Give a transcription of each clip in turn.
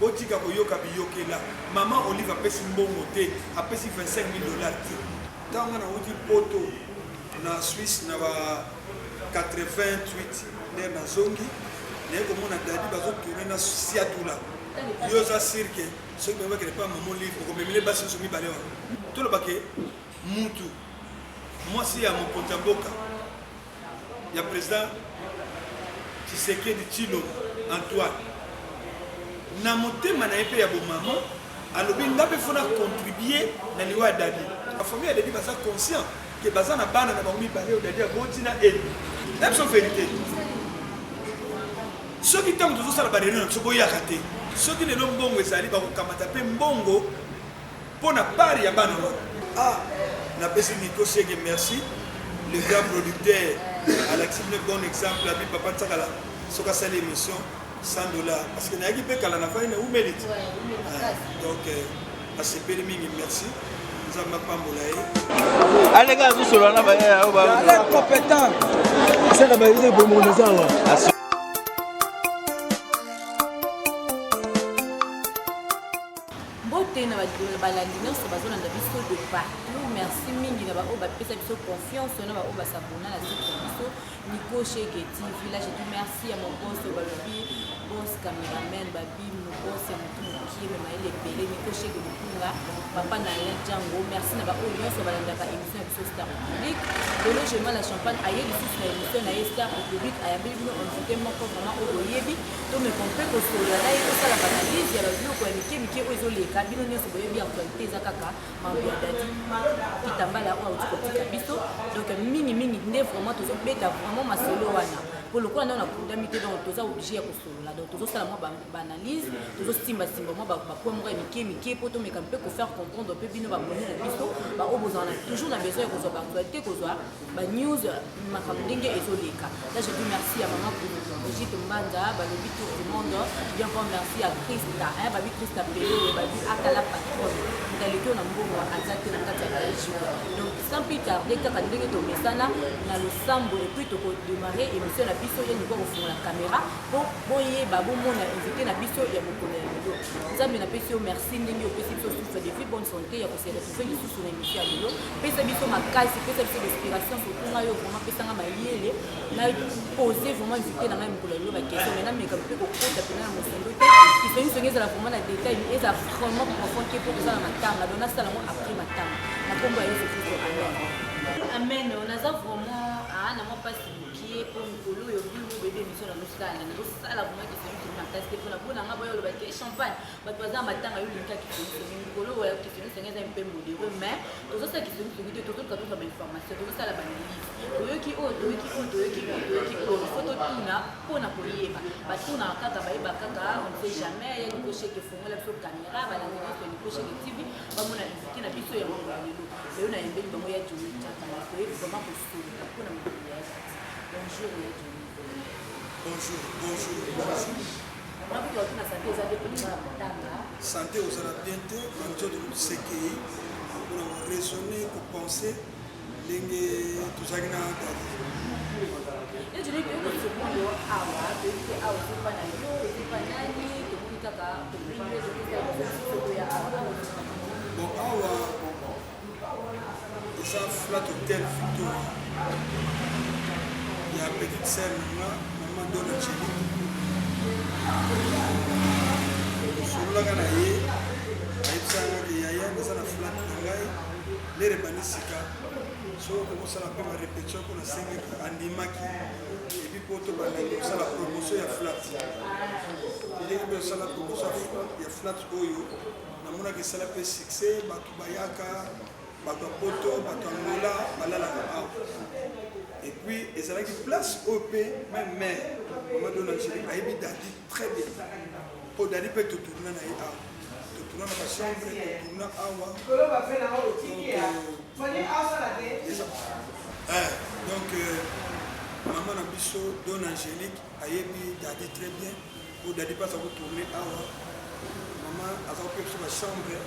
botika koyoka biyokela maman Olive apesi mbongo te apesi $25,000 te tanga na uti poto na Suisse na ba 88 nder na zongi naye komona dadi bazotourne na siatula yo za cirque soki babakele pa maman Olive okomemele basi nyonso mibale wana tolobake mutu mwasi ya mokonzi ya mboka ya président Tshisekedi Tshilombo Antoine na motema na ye mpe ya bomama alobi nga mpe fona contribuer na liwa ya dadi bafamille ya dadi baza conscient ke baza na bana na bango mibale oyo dadi aboti na eni na biso vérité soki ntango tozosala bareunion na biso boyaka te soki lelo mbongo ezali bakokamata mpe mbongo mpo na part ya bana wana napesi Nico Chege merci le grand producteur Alexis le bon exemple abi papa tsakala soki asali émission $100 parce que nayaki mpe kala na fai na humilité donc asepeli mingi merci nzambe apambola ye alega kusolola na bayaya oyo ba compétent saka bayize bomoneza awa mbote na balandi nyonso bazolanda biso de partout merci mingi na bao bapesa biso confiance na bao basabona na site biso Nico Chege TV là je dis merci à mon boss balobi boss cameraman babi mon boss ya mutu mokie me maile ebele Nico Chege Mukunga papa na Alain Django merci na bao nyonso balandaka émission ya biso Star Public lelo je mets la champagne aye lisusu na émission na Star Public ayambeli bino invité moko vraiment oyo oyebi to me compre kosolola na ye kosala banalise ya babiloko ya mike oyo ezoleka bino nyonso boyebi actualité eza kaka mambo ya dadi kitambala oyo auti kotika biso donc mingi nde vraiment tozobeta vraiment masolo wana po lokola nde nakudami te donc toza obligé ya kosolola donc tozosala mwa baanalyse tozosimbasimba mwa bapoint moko ya mike po tomeka mpe kofaire comprendre mpe bino bamoni na biso baoyo bozala toujours na besoin ya kozwa baactualité kozwa banews makambo ndenge ezoleka là je dis merci à maman Brigitte Mbanda balobi tour du monde bien encore merci à Christa babi Christa Pelo babi akala patron ndaleki oyo na mbongo aza te na kati ya région donc sans plus tarder kaka ndenge tomesana na losambo et puis tokodémarrer émission na biso ye niko kofungola caméra po boyeba bomona invité na biso ya mokolo ya lelo nzambe napesi yo merci ndenge opesi biso souffle de vie bonne santé ya kosala tufe lisusu na émission ya lelo pesa biso makasi pesa biso l'inspiration surtout ngai yo vraiment pesanga mayele na pose vraiment invité na ngai mokolo ya lelo bakestion mais nameka mpe kokota pena na mosondo te kisongisongi ezala vraiment na détail eza vraiment profond ke po tozala matanga donc nasala mo après matanga na kombo ya yesu kristo amen on aza vraiment na mwa pasi mokie po mikolo oyo bino bebe émission na mosala nazosala vraiment kisongisongi makasi te mpona mpona nga boyo olobaki champagne bato baza matanga yo linka kisongisongi mikolo oyo kisongisongi eza mpe modere mais tozosala kisongisongi te tozoluka tozwa bainformation tozosala banalise toyoki oyo toyoki oyo fo totuna mpona koyeba batuna kaka bayeba kaka on sait jamais ya Nico Chege fongola biso caméra balandi nyonso Nico Chege TV bamona invité na biso ya mokolo ya lelo lelo nayembeli bango ya joni jaka na koyebi vraiment kosolola mpona mokolo ya jati bonjour ya joni bonjour mabiki watuna santé eza te mpona matanga santé ozala bien te banzoto sekei mpona koraisonner kopense ndenge tozalaki na dadi yo joni toyokosokondo awa toyebi te awa ezopa na yo ezopa nani tomoni kaka topimbe tokosoko ya awa bon awa eza flat hotel Victoria ya petite sœur nanga mama dona cheli tosololaka na ye ayebisanga ke yaya eza na flat na ngai lere banisika soki okosala mpe barépétition mpona sengeki andimaki epi mpo tobandaki kosala promotion ya flat ndenge mpe osala promotion ya flat oyo namonaka esala mpe succès bato bayaka bato ya poto bato ya ngola balalaka awa epuis ezalaki place oyo mpe même mare mama dona angélique ayebi dadi très bien mpo dadi mpe totourna na ye awa totourna na bachambre totourna awa donc maman na biso dona angélique ayebi dadi très bien mpo dadi mpe aza kotourne awa mama aza kopesa biso bachambre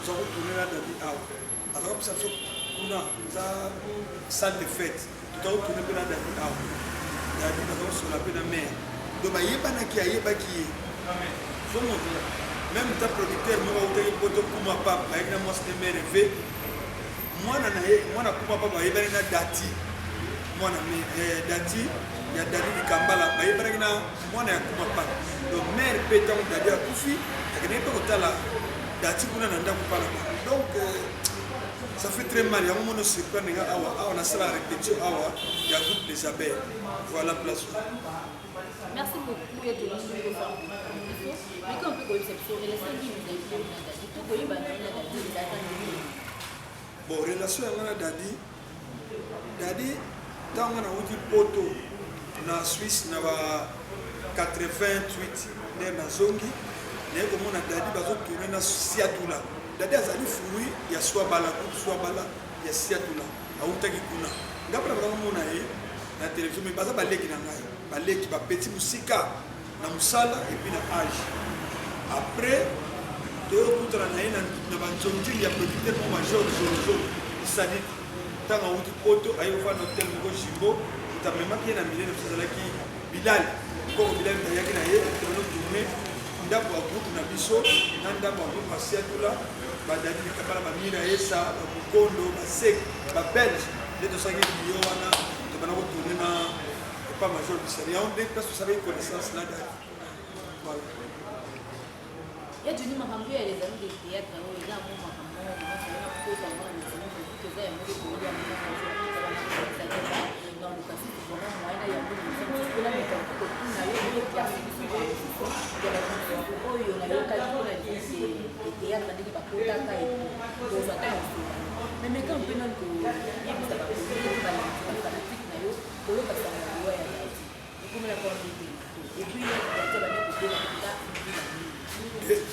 aza kotourne na dadi awa aza kopesa biso kuna eza salle de fête toza kotourne mpe na dadi awa dadi aza kosola mpe na mare donc bayebanaki ayebaki ye même ta producteur moko utaki poto kuma papa avec na moi c'était merveilleux mwana kuma papa yebani na dati mwana dati ya dadi likambala bayebani na mwana ya kuma papa donc mère pétant dadi a kufi akene pe kotala dati kuna na ndako pala donc ça fait très mal ya mono surprendre awa on a ça la répétition awa ya groupe des abeilles voilà place. Merci beaucoup et de nous faire. Mais quand on peut conception relation qui nous a été dadi tout koyi banana dadi dadi bon relation ngana dadi tanga na uti poto na Suisse na ba 88 na zongi ne ko mona dadi bazo tourner na Siatula dadi azali fruit ya swabala ya Siatula autaki kuna ngapra ba mona na télévision mais baza baleki na ngai baleki ba petit musika na musala et puis na âge après de kutra na ina na banjongi ya producteur mo major zozo sadi tanga uti poto ayo fa no tel ngo jimbo utamema ki na milene fazalaki bilal ko bilal na yaki na ye tono tourné ndabo wa groupe na biso na ndabo wa groupe Siatula badadi kabala ba mina esa ba mukondo ba sek ba belge de to sangi biyo wana to bana ko tourner na pas major du Seigneur on dit parce que ça avait connaissance là voilà. Il y a du numéro en plus, les amis des théâtres, il y a un moment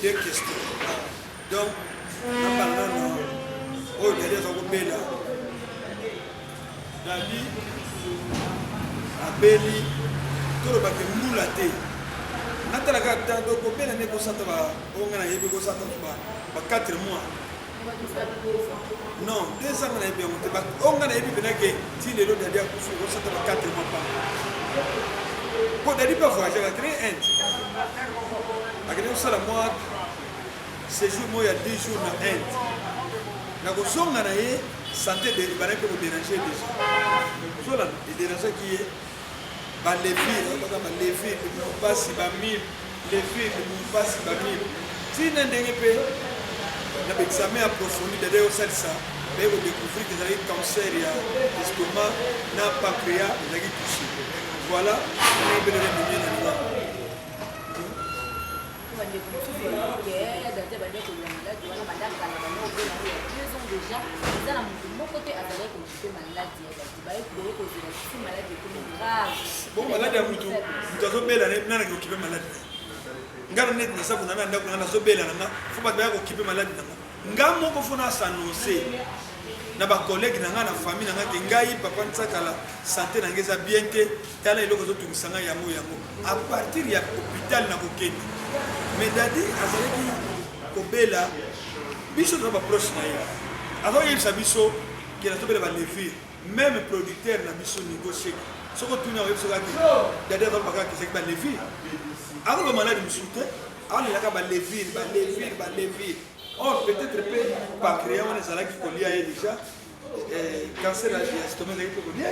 deux questions. Donc, en parlant au dernier Bela, David, Abeli, tout le bateau moulaté. Natalaga, donc, au Bela, n'est pas ça, on a eu ça, 4 mois. Non, 2 ans, on a eu bien, on a eu bien que si les autres d'ailleurs, on s'attend à 4 mois par. Pour d'aller pas voyager, on a créé un. On a moi. Séjour moi il y a 10 jours dans Inde. Na kozonga na ye santé de bana ko déranger déjà. Zola il déranger qui est ba levi, ba levi, on passe ba 1000, levi, on passe ba 1000. Si ndenge pe na examen approfondi de au ça, mais on découvrir que j'ai cancer ya estomac, na pancréas, j'ai touché. Voilà, on est bien dans bon malade ya mutu mutazobela nana ki okipe malade ngana net na sabu nana ndako nana zobela nanga fo ba ba okipe malade nanga ngamo ko fona s'annoncer na ba collègue nanga na famille nanga ke ngai papa ntsakala santé nanga eza bien te tala eloko zo tumisanga yango à partir ya hôpital na kokeni mais dadi azalaki kobela biso na ba proche na ye avant il sabiso que la tobela ba lever même producteur na biso négocier soko tuna web soka ki dadi va baka ki sekba lever alors le malade musulté alors il a ba lever oh peut-être peut pas créer on est là qui colia déjà cancer à l'estomac là qui colia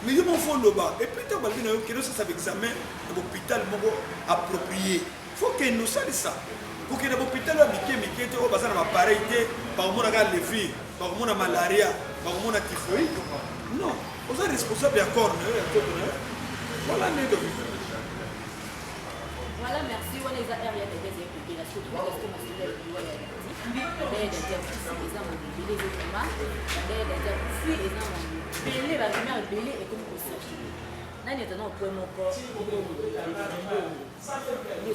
mais je m'en fous là-bas et puis tu vas venir que nous ça examen à l'hôpital moko approprié faut que nous ça pour que l'hôpital a miké te o bazana appareil te par mon aga lever par mon malaria par mon typhoïde non vous êtes responsable d'accord voilà les deux. Voilà, merci. On les a aériens des populations, parce que ma soeur est d'ailleurs des exemples de Bélé, des exemples Bélé, la première Bélé est comme pour ça. Là, il y a un point mon corps, les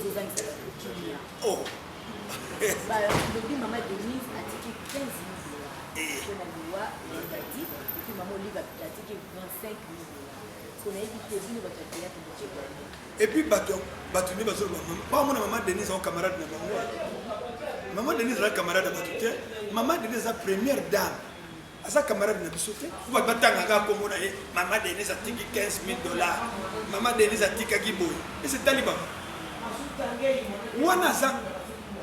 autres amis, c'est le oh! Depuis maman Denise a dit 15 000 $. On a loi, elle a dit, et puis maman Olive a dit 25 000 $. Parce qu'on a évité de venir votre théâtre de Tchéquie. Et puis bateau ni bateau pas mon maman Denise en camarade na bango maman Denise la camarade batute maman Denise la première dame asa camarade na bisote faut batanga ka ko mona maman Denise a tiki 15 000 $. Maman Denise a tika giboy et c'est taliban wana za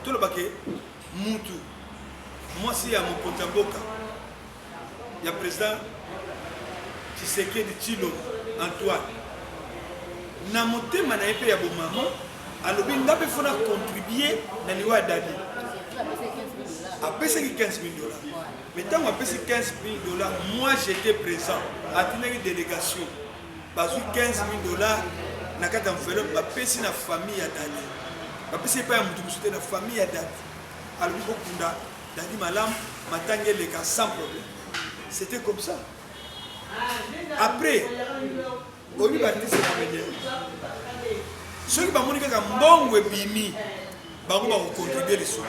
tolobake mutu mwasi ya mokonzi ya mboka ya président Tshisekedi Tshilombo Antoine na motema na ye mpe ya bomama alobi nga mpe fona contribuer na liwa ya dadi apesaki 15 000 $. Mais tant qu'on a payé 15 000 $, moi j'étais présent. À une délégation, bazou 15 000 $, na kata mfelo, ba pesi na famille à Dadi. Ba pesi pas un moutou na famille à Dadi. Alors il faut kunda Dadi malam, matangé les cas sans problème. C'était comme ça. Après, au lieu de c'est la manière. Ceux qui ont dit que mbongo et bimi, bango ba contribuer les sous.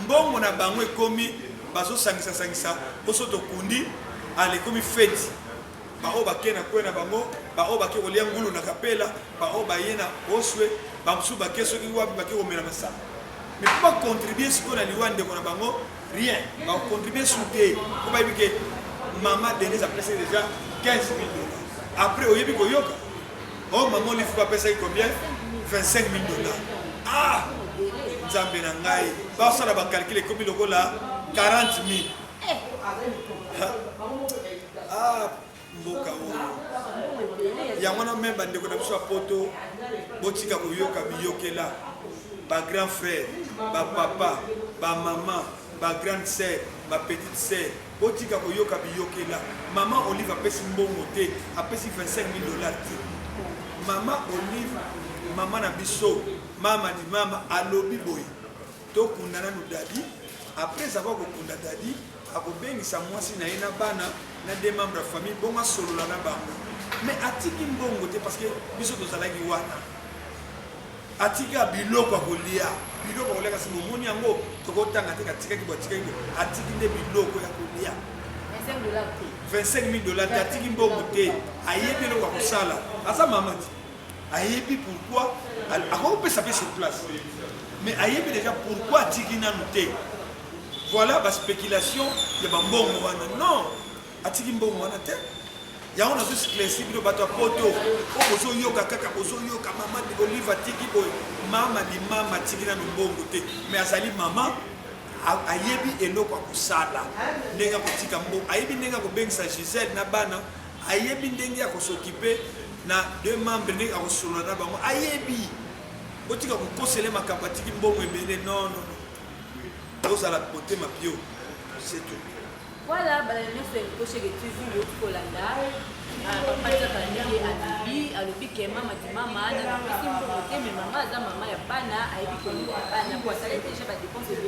Mbongo na bango ekomi bazo sangisa boso to kundi ale komi feti ba o ba kena kwena bango ba o ba ke olia ngulu na kapela ba o ba yena oswe ba msu ba keso ki wapi ba ke o mena masa mais pas contribuer ce qu'on a liwande ko na bango rien ba contribuer sous té ko ba bike maman Denise a placé déjà 15 000 $. Après au yebi ko yoka oh maman lui faut pas payer combien 25 000 $. Ah Nzambe na ngai ba sala ba calculer comme lokola 40 000. Ah mboka o ya mwana memba ndeko na biso poto botika koyoka biyokela ba grand frère ba papa ba maman ba grande sœur ba petite sœur botika koyoka biyokela maman Olive apesi mbongo te apesi 25 000 $ te maman Olive maman na biso mama di mama alobi boy to kundana no dadi après avoir kokunda dadi akobengisa mwasi na ye na bana na des membres de famille bonga solola na bango mais atiki mbongo te parce que biso tozalaki wana atika biloko kolia biloko kolia kasi momoni yango tokotanga te katika ki botika ki atiki nde biloko ya kolia 25 000 $. Atiki mbongo te ayebi eloko kosala asa mama ti ayebi pourquoi akopesa pe sur place mais ayebi déjà pourquoi atiki nanu te. Voilà la spéculation de Bambongo. Non, atiki mbongo wana te. Ya on a juste classé le bateau poto. Ozo yoka kaka ozo yoka maman de Olive atiki boy. Mama di mama atiki na mbongo te. Mais azali maman ayebi eloko kusala. Ndenga kotika mbongo. Ayebi ndenga ko bengisa Gisèle na bana. Ayebi ndenga ko s'occuper na deux membres ndenga ko solo na bango. Ayebi. Otika ko kosele makambo atiki mbongo ebele non non. Vous allez porter ma pio, c'est tout. Voilà, c'est le cocher que tu vis au Colanda. Papa a dit à l'obi que maman dit maman, mais maman a maman ya bana, a dit que bana pour ça déjà pas dépense de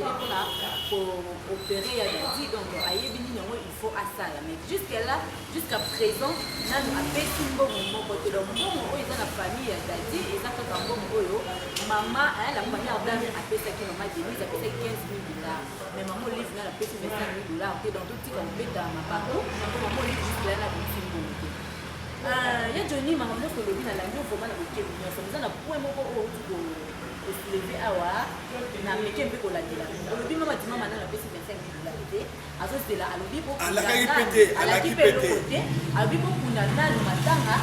pour opérer à dit donc a yebini non il faut à ça mais jusqu'à présent n'a a petit bon côté donc bon ils dans la famille a dit et ça quand bon boyo maman la première dame a payé ça qui maman Denise a payé 15 000 $. Mais maman Olive n'a payé 25 000 $. OK donc tout petit on peut dans ma parole maman Olive juste là la petite il y a Johnny maman que le vin à la maison vraiment avec lui ça nous a point moko au lever awa na meke mpe kolandela olobi mama di mama na pesi 25 000 $ te azozela alobi po alaki pete alobi po kuna nanu matanga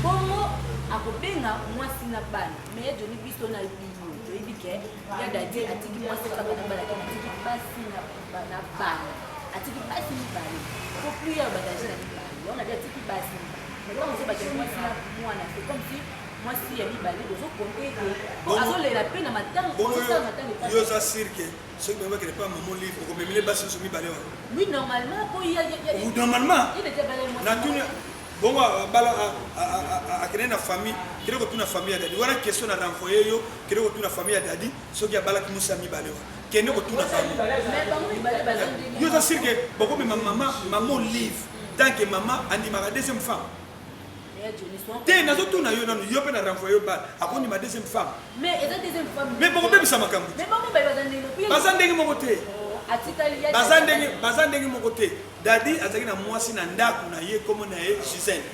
bongo akobenga mwasi na bana mais Johnny biso na bino toyebi ke ya dadi atiki mwasi kaka na bana atiki basi na bana atiki basi ni bana ko plus ya bagage na bana on a dit atiki basi mais quand on sait que moi c'est comme si moi si il y a mis balé aux autres compter que les la peine à matin yo ça cirque ce qui me pas maman livre comme les bases sont mis balé oui normalement pour il y a normalement il était balé moi na tuni bon bala a créer na famille créer ko tuna famille dadi wana question na renvoyer yo créer ko tuna famille dadi so ki bala ki musa mi balé kene ko tuna famille mais bango mi balé bazan yo ça cirque beaucoup maman livre tant que maman andi ma deuxième femme T'es na zoto na yo na yo pe na renvoyer ba akoni ma deuxième femme mais eza deuxième femme mais boko be bisa makambo mais boko be bazandenge moko te atikali ya bazandenge moko te dadi azaki na mwasi na ndako na ye comme na ye Gisèle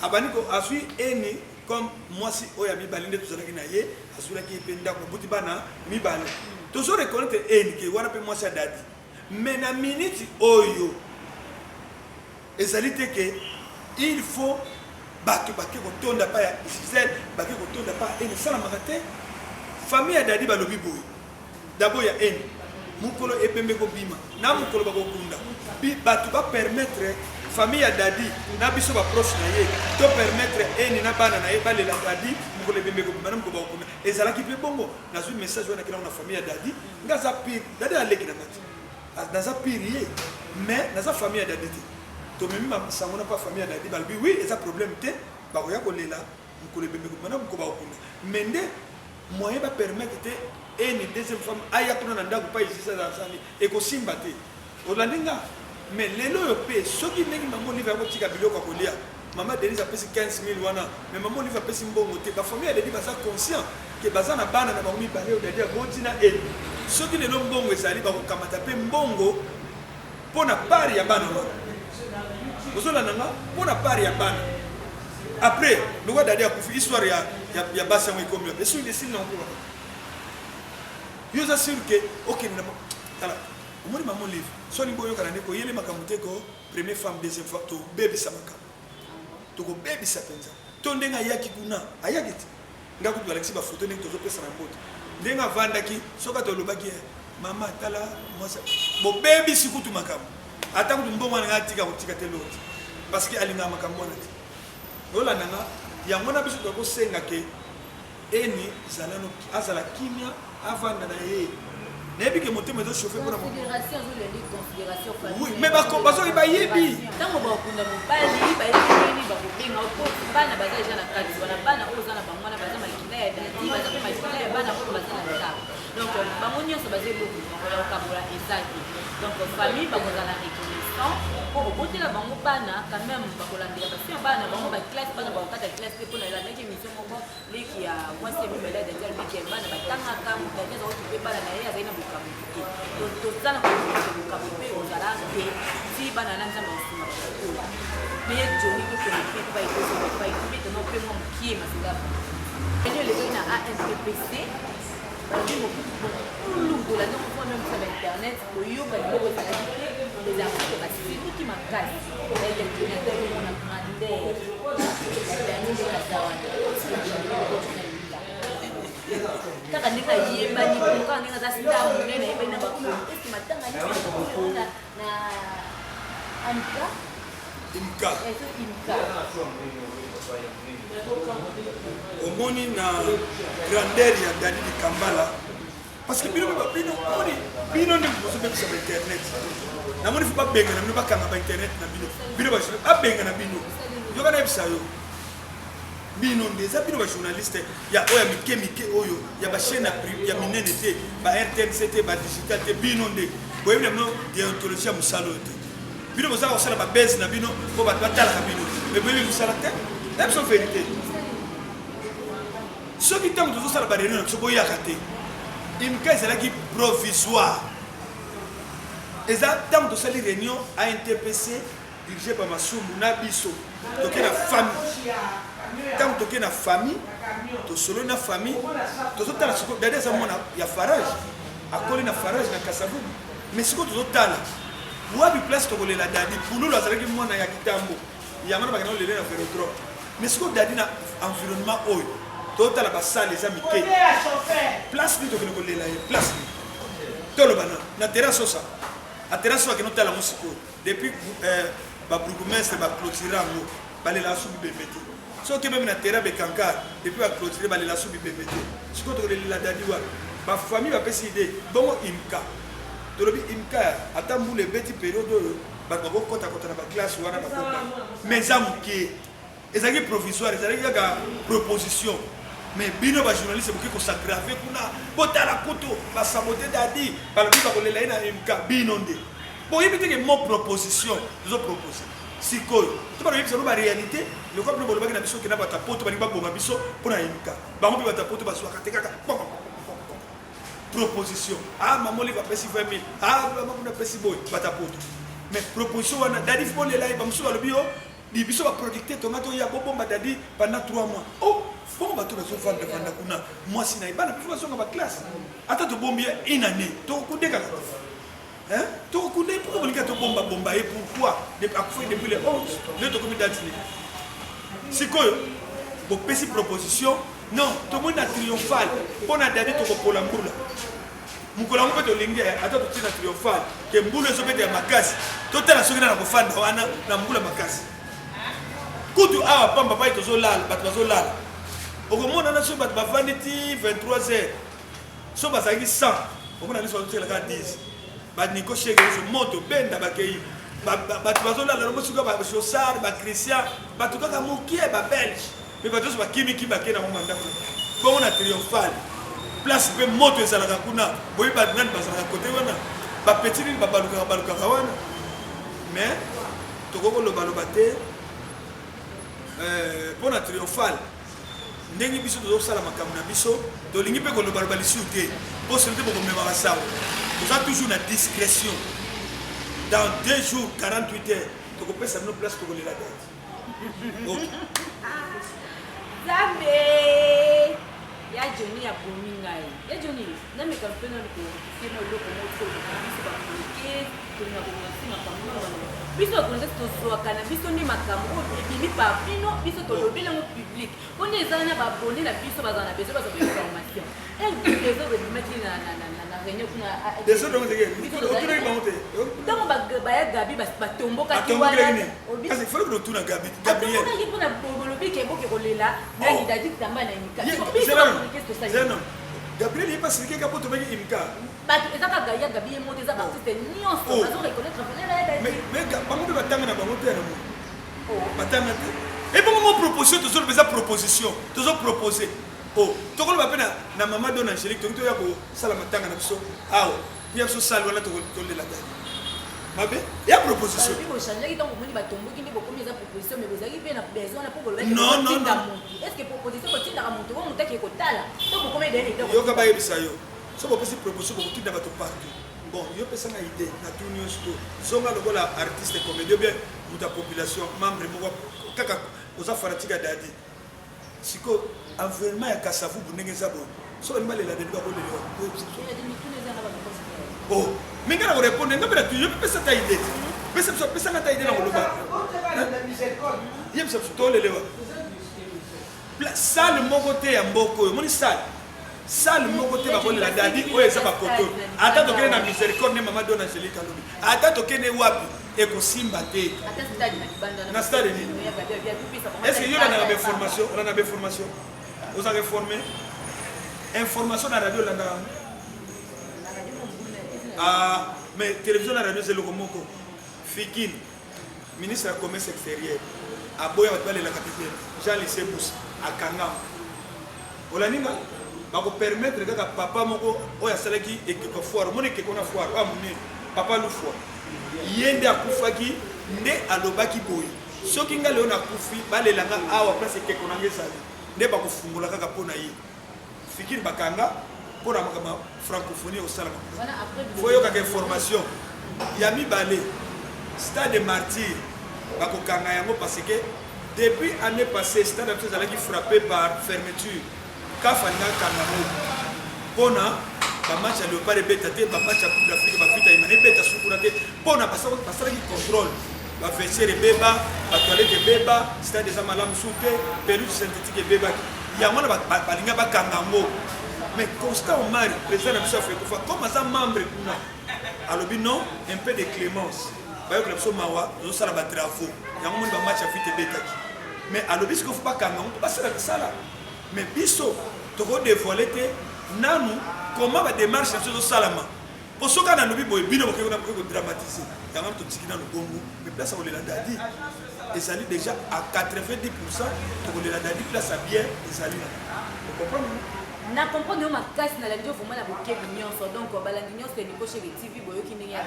abani ko asui eni comme mwasi oya mibali nde tozalaki na ye asulaki pe ndako buti bana mibali tozo reconnaître eni ke wana pe mwasi ya dadi mais na minute oyo ezali te ke il faut baki kotonda pa ya Gisèle baki kotonda pa eni sala makate famille ya dadi balobi boy d'abord ya haine mukolo epembe ko bima na mukolo ba ko kunda batu ba permettre famille ya dadi na biso ba proche na ye to permettre haine na bana na ye balela dadi mukolo epembe ko bima na mukolo ba ko kunda ezala ki pe bongo na zui message wana kila na famille ya dadi ngaza pire dadi aleki na mati dans un pire mais dans sa famille ya dadi to même ça on n'a pas famille ya dadi balbi oui et ça problème te ba ko ya ko lela mukolo epembe ko bima na mukolo ba ko kunda mais nde moyen va permettre et une deuxième femme aya kuna na ndako pa ici ça sali et ko simba te olandinga mais lelo yo pe soki ndenge maman livre ko tika biloko ko lia maman Denise a pesi 15 000 wana mais maman livre a pesi mbongo te ba famille a dit ba ça conscient que bazana bana na bango mibale o dadi a botina et soki lelo mbongo ezali ba ko kamata pe mbongo pona pari ya bana wana bozola nanga pona pari ya bana après le roi dadi a kufi histoire ya basa mo ikomi et sur les signes non pour yo za sûr que OK na tala omoni maman livre so ni boyo kana neko yele makamute ko première femme deuxième femme to baby samaka to ko baby sapenza to ndenga yaki kuna ayakiti ngaku tu Alexis ba photo ni to zo pesa na mbote ndenga vandaki soka to lobaki mama tala moi bo baby sikutu makamu ata kutu mbongo na tika kutika teloti parce que alinga makambo na ola nanga yango na biso to ko senga ke eni zalano azala kimia avanda na ye nebi ke motema zo chauffer pour la considération zo le considération famille oui mais ba ko bazo ba yebi tango ba kunda mobali ba yebi ba kobenga ko bana baza déjà na kati wana bana oza na bangwana baza makila ya dadi baza pe makila ya bana ko baza na ndako donc bango nyonso baza beaucoup ba kabola ezaki donc famille ba koza na reconnaissant pour botela bango bana quand même ba kolandela parce que bana bango ba classe bana ba kata classe pe pour la naki mission moko leki ya moi c'est même là déjà leki bana ba tanga kamu tanya zo pe bana na ye azaina bukabuki to tsana ko bukabuki ozala ke si bana nanza masuma mais joni ko pe ba iko ba iko pe no pe mo kie masida elle le donne à ANPPC tout la donc on même sur internet au yoga de la des articles parce que c'est qui m'a cassé et le directeur on a demandé kaka ndika yeba ni kwa ndika za star munene ibe na bakuru esi matanga ni na amka imka imka omoni na grandeur ya Dadi di Kambala parce que bino ne bozo be sur internet na moni fu ba benga na bino ba kanga ba internet na bino ba benga na bino yo kana ebisa yo bino ndeza bino ba journaliste ya oya mike oyo ya ba chaîne ya minene te ba RTNC ba digital te bino nde boye bino déontologie musalo te bino boza ko sala ba base na bino ko ba tala ka bino mais boye musala te c'est la vérité ce qui t'a dit ça la barrière c'est boya kate imka ezalaki provisoire eza tant de cette réunion à NTPC dirigé par Masumbu na biso toke na famille tant toke na famille to solo na famille to zotala siko dade za mona ya farage akoli na farage na Kasavubu mais siko to zotala wapi place to kolela dadi pululu azalaki mona ya kitambo ya mana bakana lele na ferotro mais siko dadi na environnement oyo to la basale les amis ke place ni to kolela place tolo bana na terrasse ça a terrasse que nous tala musiko depuis ba bourgmestre ba clôturango balela su bibemete so ke même na terrasse be kankar depuis ba clôturer balela su bibemete siko to kolela dadi wa ba famille ba pesi idée bongo imka to lobi imka atambu le beti période ba ko kota na ba classe wana ba ko mais amuke ezaki provisoire ezaki ka proposition mais bino ba journaliste beaucoup s'aggraver kuna botala poto ba saboter dadi ba lobi ba kolela ina imka bino nde bon yebite que mon proposition nous proposer sikoyo to ba yebisa no ba réalité le comme no bolobaki na biso ke na ba tapoto ba bonga biso pona imka ba mo ba tapoto ba swaka te kaka proposition ah maman li va pesi 20 000 ah maman kuna pesi boy ba tapoto mais proposition wana dadi fo lela ba muso ba lobi di biso ba producteur tomato ya bobomba dadi pendant 3 mois oh bon bato bazo vendre vanda kuna moi sina ibana puis bazo ba classe ata to bombi une année to kudeka hein to kudeka pour bolika to bomba et pourquoi depuis le 11 le to comité d'atelier sikoyo bo pesi proposition Non, tout le monde a triomphal. On a dit tout pour la boule. Mon collègue peut te linguer, attends, tu as triomphal. Que boule se mette à ma casse. Tout est la seconde à la fan, la boule à ma casse. Quand tu as un papa, il te zolal, batazolal. Au moment où on a sur bat vanity 23h. So ba saki 100. On a dit sur la 10. Ba Nico Chege se monte benda ba kei. Ba batazolal la mo suka ba Chosar, ba Christian, ba tuka ka mokie ba Belge. Mais ba tous ba kimi ki ba ke na mo manda ko. Bon on a triomphal. Place pe moto ezalaka kuna. Boyi ba nan ba zalaka côté wana. Ba petit ni ba baluka wana. Mais tokoko lo baloba te. Pour la triomphale, ndenge biso tozosala makambo na biso tolingi mpe koloba balisi te po solite bokomema basawa toza toujours na discrétion. Dans 2 jours 48 heures tokopesa bino place tokolela date. Zambe ya Johnny ya bominga ya Johnny na me campagne ko kino loko moto na biso ba bloqué kuna ko na makambo biso konde tozoaka na biso ni makambo bimi pa bino biso tolobi na public on ezana ba abonné na biso bazana besoin ba information et des autres de mettre na réunion kuna des autres donc autour ba monter donc ba ya Gabi ba tomboka ki wala parce qu'il faut que retourne Gabi Gabriel on a dit pour na bolobi ke boke kolela na idadi tamba na imika c'est non Gabriel il passe quelque pour tomber imika ezaka gaya Gabi ye monte ezaka artiste nyonso bazo reconnaître mais bango batanga na bango te na mo batanga te et bon mo proposition toujours besoin proposition toujours proposer oh tokolo ba pena na mama Don Angélique to ya ko sala matanga na biso awo ya so sala wala to le la date mabe ya proposition bi mo changer ki tango moni batombo ki ndi bokomi za proposition mais vous avez bien na besoin na pour le non est-ce que proposition ko tinda ka muntu ko mutaki ko tala to bokomi dene to yo ka ba yebisa yo so bo pesi proposition ko tinda bato partout. Bon, je peux savoir une idée, na tout nous sto. Zonga le bola artiste comédien bien ou ta population membre mo kaka oza fanatique dadi. Siko environnement ya kasavu bunengeza bo. So on male la de ba ko de lo. Oh, mais quand on répond ngabela tu je peux ça ta idée. Mais ça peut ça ta idée na lo ba. Yem ça to le lewa. Salle mon côté ya mboko, mon salle. Salle mon côté va voler la dadi o eza ba koto ata to kene na miséricorde ne mama Don Angélique alobi ata to kene wapi e ko simba te na stade ni est-ce que yo na ba formation on a ba formation vous avez formé information na radio la ah mais télévision na radio c'est le komoko Fikine ministre du commerce extérieur aboya batale la capitaine Jean Lycée Bous akanga olaninga bako permettre kaka papa moko oya salaki ekipa foire moni ke kona foire wa moni papa lu foire yende akufaki nde alobaki boyi soki nga leo nakufi balelanga awa place ke kona ngesali nde bako fungula kaka pona yi Fikine bakanga pona makama francophonie au salama faut yo kaka information ya mibale stade martyr bako kanga yango parce que depuis année passée stade martyr alaki frappé par fermeture kafanga kanamo pona ba match le pas beta te ba match pour l'Afrique ba fita imane beta sukura te pona passer qui contrôle ba vestiaire beba ba toilette beba stade des malamu souke pelouse synthétique beba ya mona ba linga ba kangango mais Constant Omar président de l'Afrique comme ça membre kuna alobi non un peu de clémence ba yo club so mawa zo sala ba travaux ya mona ba match fita beta mais alobi ce qu'il faut pas kangango pas ça là. Mais biso toko dévoiler te nanu comment va démarche sur le salama pour ce qu'on a nobi boy bino ko dramatiser yango to tikina no bongo mais place on la dadi et ça déjà à 90% toko la dadi place à bien et ça vous comprenez na comprendre ma casse na la dio vraiment la boké nyonso donc balandinyo c'est Nico Chege TV boyo ki ndenge ya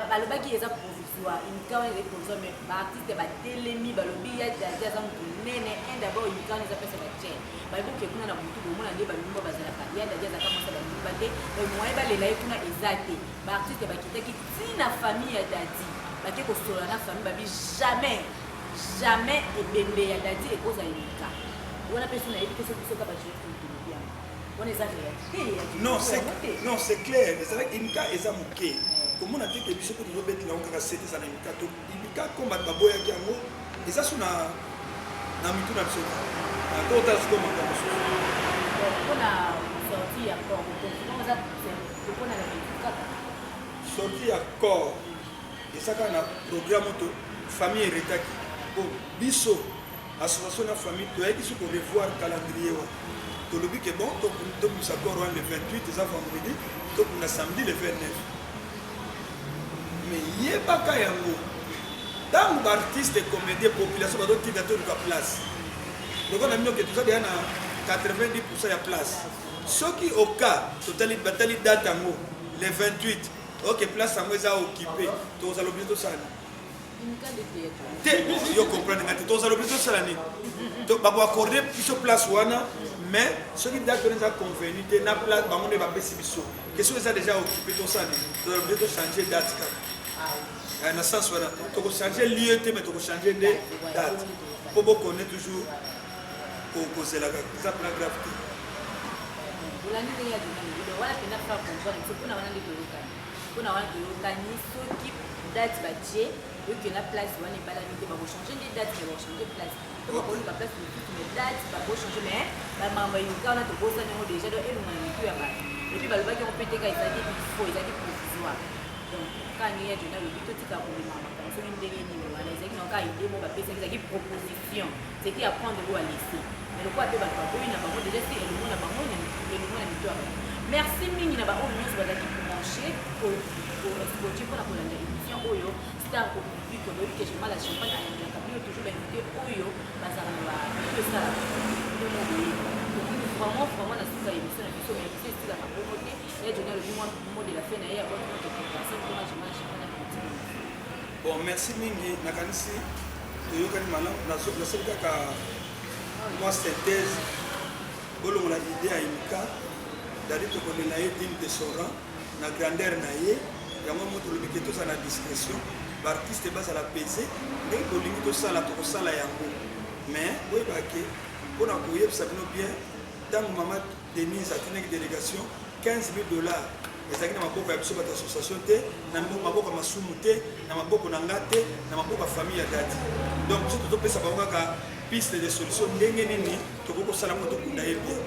balobaki eza provisoire imika wana ezali provisoire mais baartiste batelemi balobi ya dadi aza motu nene un d'abord imika wana eza pesa bachere balobi oke kuna na motu bomona nde balumba bazalaka ya dadi azaka mwasa balumba te moye balela ye kuna eza te baartiste bakitaki ntina famille ya dadi bake kosolola na famille babi jamais ebembe ya dadi ekoza imika wana mpe so nayebi te soki soka bajee non c'est clair c'est vrai imika eza moke comment on a dit que biso ko do bet la on ka sete ça na imika to imika combat baboya ki yango eza suna na mitu na biso Encore t'as ce qu'on m'a dit. On a sorti encore. Comment ça on a la sorti encore. Et ça quand on a programme de famille retaki. Bon, biso association de famille doit être sur revoir calendrier. To le but que bon, donc nous accord le 28 c'est vendredi, donc on a samedi le 29. Mais yeba ka yango. Dans l'artiste et comédien population va donner de la place. Donc on a mis que tout ça bien à 90% de place. Ce qui au cas, totali batali date le 28, ok place en est occupé, tous à l'objet ça. Tu comprends que tous à l'objet ça l'année. Donc on va accorder plus de place mais ce qui date nous a convenu de na place ba on va passer biso. Qu'est-ce que ça déjà occupé tout ça né. Donc on doit changer date. Dans ce sens là, tu peux changer lieu mais tu peux changer de date. Pour connaître toujours au cause la gravité. Voilà que n'a pas comprendre c'est pour avoir qui date budget et que la place on n'est pas la nuit va changer des dates mais va changer place on va la place mais date va changer mais la maman il quand on a tout ça nous déjà et nous on est plus à et puis balba qui on peut téga il faut il a dit provisoire donc quand il y a du na le tout tika pour les mamans quand c'est une dernière numéro on les qui n'ont qu'à idée mon papier c'est qui proposition c'est qui apprendre de à laisser mais le quoi te va pas une maman déjà c'est le monde la maman le monde la victoire. Merci mingi na ba oyo nyonso bazaki branché pour exploiter pour la émission oyo star au public oyo que je mal la champagne à la cabine toujours invité oyo bazala ba que ça vraiment la suite à l'émission la émission mais c'est la promoter et donner le mot de la fin et avoir notre préparation pour la champagne bon merci mingi nakanisi toyokani malamu nasali kaka moi synthèse bolongola idée ya imika d'aller te connaître la digne de son rang, la grandeur naïe, il y a un moment où le tout ça la discrétion, l'artiste base à la pesée, mais pour limiter ça la tout ça la yango. Mais oui bah que pour accueillir ça bien, dans maman Denise a tenu une délégation $15,000. Et ça qui n'a pas beaucoup d'association té, n'a pas beaucoup de masumuté, n'a pas beaucoup d'angate, n'a pas beaucoup de famille à date. Donc tout le ça va avoir piste de solution n'engeni, tout beaucoup ça la moto qu'on a bien.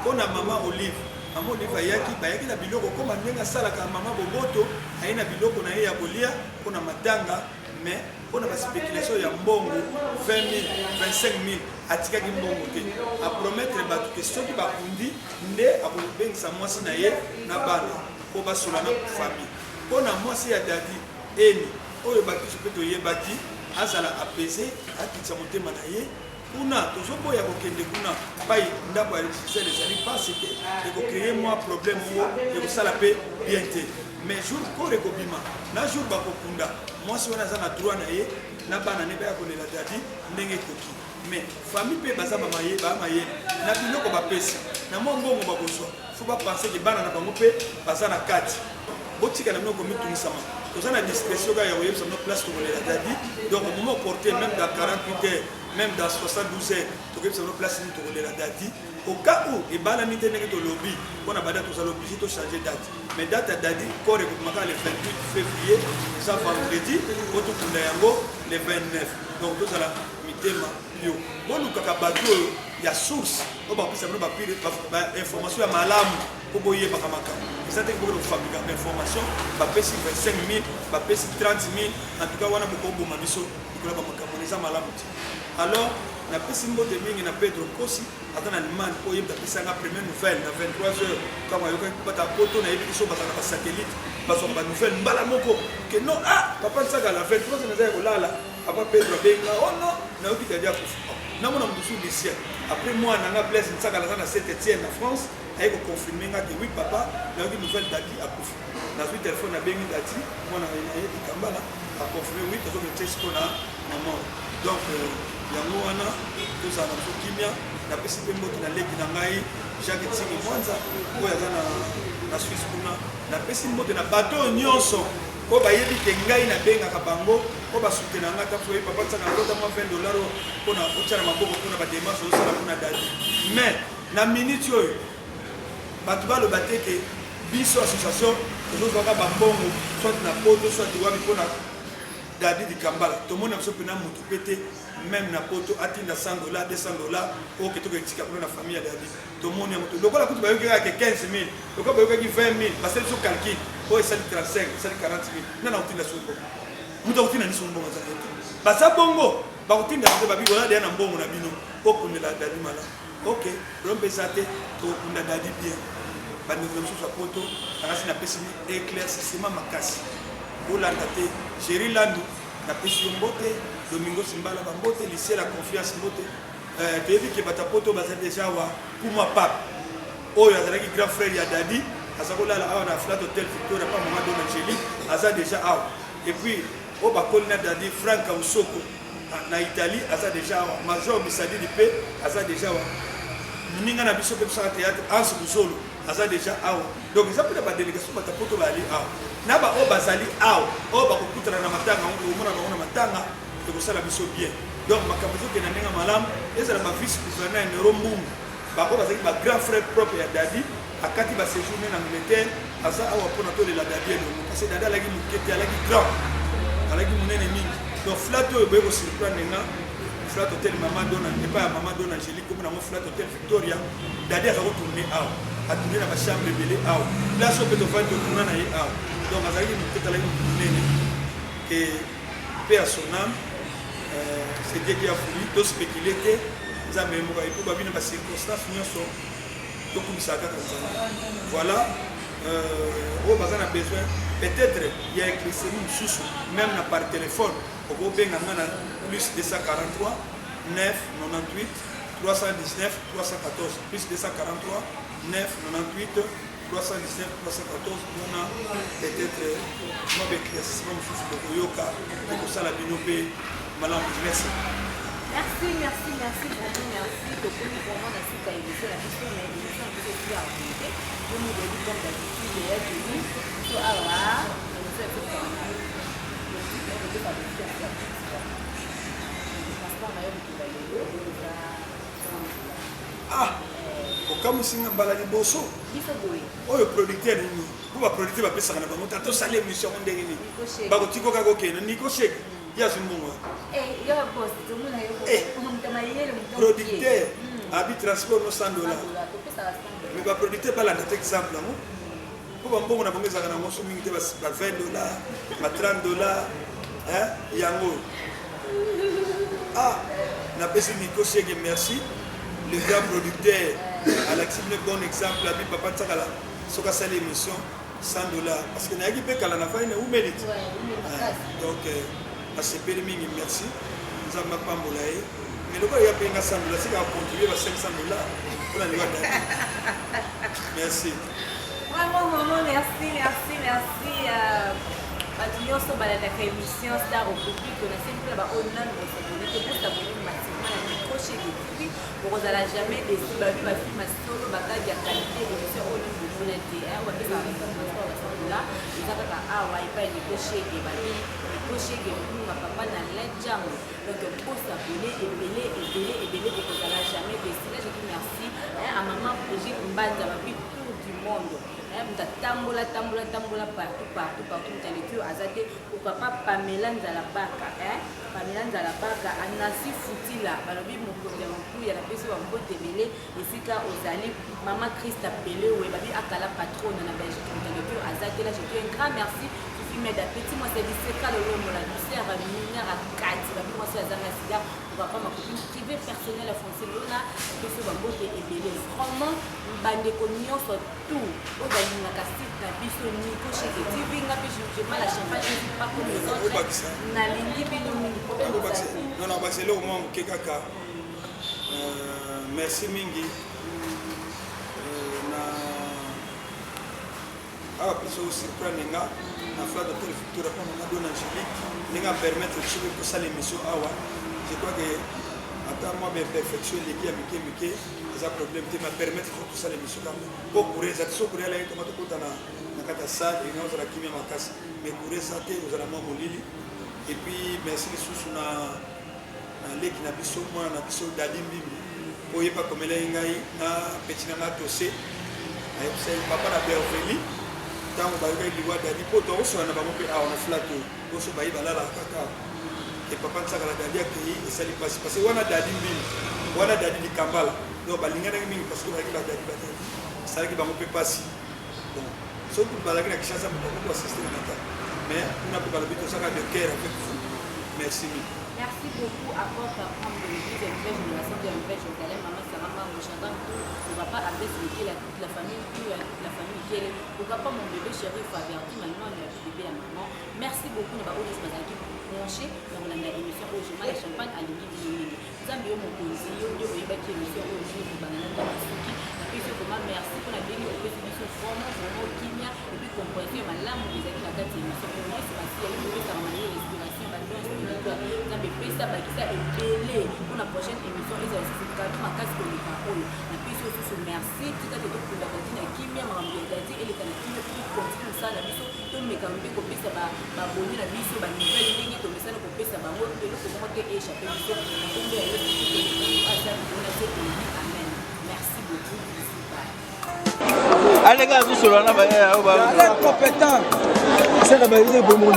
On a maman Olive. Maman Olive bayaki na biloko comme ndenge asalaka maman boboto aina biloko na ye ya kolia pona matanga mais pona ba spéculation ya mbongo 20,000 25,000 atikaki mbongo te a promettre bato que soki bakundi nde akobengisa mwasi na ye na bana po basola na famille pona mwasi ya dadi eni oyo bato soki toyebaki azala apaiser akitisa motema na ye kuna tozoboya kokende kuna pai ndako ya logiciel ezali parce que ekocrée moi problème oyo ekosala mpe bien te mais jour kore ekobima na jour bakokunda mwasi wana aza na droit na ye na bana ne baya kolela dadi ndenge ekoki mais famille mpe baza bamayele na biloko bapesi na mwa mbongo bakozwa fo bapense ke bana na bango mpe baza na kati botikala minoko mitungisama toza na discrétion kaka ya koyebisa bino place tokolela dadi donc au moment opporté même dans 48 heures même dans 72 heures tokoyebisa bino place nini tokolela dadi au cas où ebalami te ndenge tolobi mpona badate tozala obligé tochanger date mais date ya dadi kore ekomaka le 28 février eza vendredi po tokunda yango le 29 donc tozala mitema yo bolukaka bato oyo ya source oyo bapesa bino bainformation ya malamu po boyebaka makambo eza te bokoki kofabika bainformation bapesi 25 000 bapesi 30 000 en tout cas wana bokoboma biso likolo ya bamakambo eza malamu te alors napesi mbote mingi na Pedro Kosi aza na Allemagne po yebita apesanga première nouvelle na 23h ntango ayokaki bata poto nayebi biso bazala na basatellite bazwaka banouvelle mbala moko ke non papa nsaka la 23h naza ya kolala papa Pedro abenga oh non nayoki dadi akufa namona mosusu lycien après moi nanga Blaise nsaka naza na Saint-Étienne na France aye koconfirme nga ke oui papa nayoki nouvelle dadi akufa nazwi telefone abengi dadi mwana ayebi kambala aconfirme oui tozokete mpona mama donc yango wana tozala na kimia napesi mpe mboki na leki na ngai Jacques Tsingi Mwanza oyo aza na Suisse kuna napesi mbote na bato nyonso po bayebi ke ngai nabengaka bango po basutena nga ta foye papa tsaka lota mwa $20 mpona otyala maboko mpona bademarche ozosala mpona dadi mais na minute oyo bato baloba te ke biso association tozozwaka bambongo soit na poto soit wami mpona dadi dikambala tomona biso mpena motu pe te même na poto atinda $100 $200 o ke to ke tika pour la famille dadi to moni moto lokola kutu bayoki ka 15000 lokola bayoki 20000 parce que so calcul o esali 35 esali 40000 nana utinda soko muta utinda ni so mbongo za yeto basa bongo ba utinda te babi wala dia na mbongo na bino o kunela dadi mala ok rompe sate to kunda dadi bien bandi zo so poto akasi na pesi éclaircissement makasi olanda te chéri landu na pesi mbote Domingo Simbala Bambote, lycée la confiance Mbote. Tu as vu que Batapoto baza déjà wa pour moi pape. Oh, il y a un grand frère Yadadi, Azakola la na flat hôtel Victoria pas maman Don Angélique, Aza déjà ah. Et puis au Bakolina Dadi Franck Usoko na Italie, Aza déjà wa Major Bisadi Dipé, Aza déjà wa. Ninga na biso pe sa théâtre Anse Busolo, Aza déjà ah. Donc ils appellent ba délégation Batapoto ba ali ah. Na ba o bazali ah. O ba kokutana na matanga, o mona na matanga. De ça la mission bien. Donc ma campagne qui est dans malam et c'est la vice gouverneur en Rombum. Bah quoi parce que ma grand frère propre ya Dadi a kati ba séjourner en Angleterre à ça à pour notre la Dadi parce que Dadi la qui mukete la qui grand la qui monene mingi. Donc flato be ko surprendre nga flat hôtel maman Don n'est pas maman Don Angélique comme dans mon flat hôtel Victoria Dadi a retourné à tourner dans ma chambre belé là so peut te faire de tourner na yi donc azali mukete la qui monene et paix à son âme. C'est Dieu qui a voulu, tout spéculer que nous avons eu des circonstances, voilà, on a besoin, peut-être il y a écrit même par téléphone, au plus 243 998 319 314, plus 243 998 319 314, on a peut-être un éclaircissement pour ça la binopé. Madame, merci. Merci, merci, merci, vraiment merci. Donc, nous vraiment dans cette émission, la question de l'émission, vous êtes bien invité. Vous nous donnez comme d'habitude, les aides de alors, nous sommes tous en train ah, au cas où c'est un balade bosso. Oh, le producteur, vous va producteur va payer ça. On a tout salé l'émission, on dégaine. Bagotiko Kagoke, Nico Chek. Il y a ce moment. Producteur, habit transport nos $100. Mais le producteur pas l'un exemple. Pour un bon, on a besoin d'un morceau de $20, $30, hein, yango. Ah, n'a pas essayé Nico Cheg, merci. Le grand producteur, Alexis, le bon exemple, habit papa Tsakala, ce qu'a fait l'émission, $100. Parce que n'a pas qu'à la navale, où mérite. Donc, c'est permis, merci. Nous avons pas moulé. Mais le gars, il y a payé $100, c'est qu'il a contribué à $500 pour la nouvelle. Merci. Vraiment, maman, merci, merci, merci. Nous sommes dans la émission Star au public. On a sempre là-bas au nom de s'abonner. Que pour s'abonner massivement à la micro-chez les TV. Pour qu'on n'ala jamais déçu. Bah, ma fille m'a solo, ma gars, il y a qualité d'émission au nom de l'honnêteté. On va faire un peu là. Ils ont fait ah, ouais, il pas une micro-chez les babilles. Micro-chez les babilles, ma papa n'a l'air donc pour s'abonner, ébeler, pour qu'on n'ala jamais déçu. Là, je dis merci à maman Brigitte Mbanda, ma vie tour du monde. Tambola partout avec azate au papa Pamela Nzalabaka Pamela Nzalabaka anasi futila balobi mokonzi ya mpuya na pesi wa mbote belé esika ozali maman Christa Pelé we babi akala patronne na Belgique avec azate là je dis un grand merci mais d'appétit moi c'est lycée le lomo la lycée à mineur à 4 babi moi c'est azanga sida pour papa ma copine privée personnelle à français là pesi wa mbote belé vraiment bande konyo sur tout au bali na kasite na biso Nico chez TV nga pe je mal à champagne pas comme les autres na lingi bino mingi non non c'est là au moins kekaka merci mingi na ah puis aussi prendre nga na fla de Victoria pour na Don Angélique nga permettre de suivre ça l'émission awa je crois que attends moi bien perfection les gars mike ça problème te m'a permettre de tout ça l'émission comme pour courir ça so courir là tomato kota na kata sa et nous la kimia makasi mais courir ça te vous allez moi molili et puis merci les sous na leki na biso moi na biso dadi mbimbi oye pas comme là ngai na petit na tosé ay c'est papa na Berveli tant ba ngai liwa dadi poto so na ba mo pe a on flato so ba ibala la kaka que papa nsaka la dadi accueilli et ça lui passe parce que wana dadi mbili wana dadi di kambala donc balingana mingi parce que ba dadi ça qui va me passer bon surtout balaki na kishasa pour assister na ta mais on a pas le but ça de cœur avec vous merci. Merci beaucoup à votre femme de l'église et nouvelle génération de nouvelle Jérusalem, maman Sarama, mon chantant tout, on va pas appeler toute la famille, qui est, pourquoi pas mon bébé chéri Faverti, maintenant il a vu bébé à maman. Merci beaucoup, nous avons aujourd'hui branché dans la émission aujourd'hui, la champagne à l'île. Vous avez eu mon conseil, vous avez eu l'émission aujourd'hui, vous avez eu comment merci pour la vie, vous avez eu ce format, vraiment Kimia, et puis comprenez, ma lame, vous avez eu la date d'émission, pour moi, c'est parce qu'il y a eu une respiration, pesa bakisa ebele pour la prochaine émission les certificats ma casse pour les paroles na peso tout merci tika te pour la continue kimia mambiadati et les canakine pour continuer ça la biso to mekambe ko pesa ba boni na biso ba nouvelle ndenge to mesana ko pesa ba ngo to ko mo ke échapper biso na tombe ya yesu asa na se amen merci beaucoup. Allez gars, vous sur la compétent. C'est la base pour mon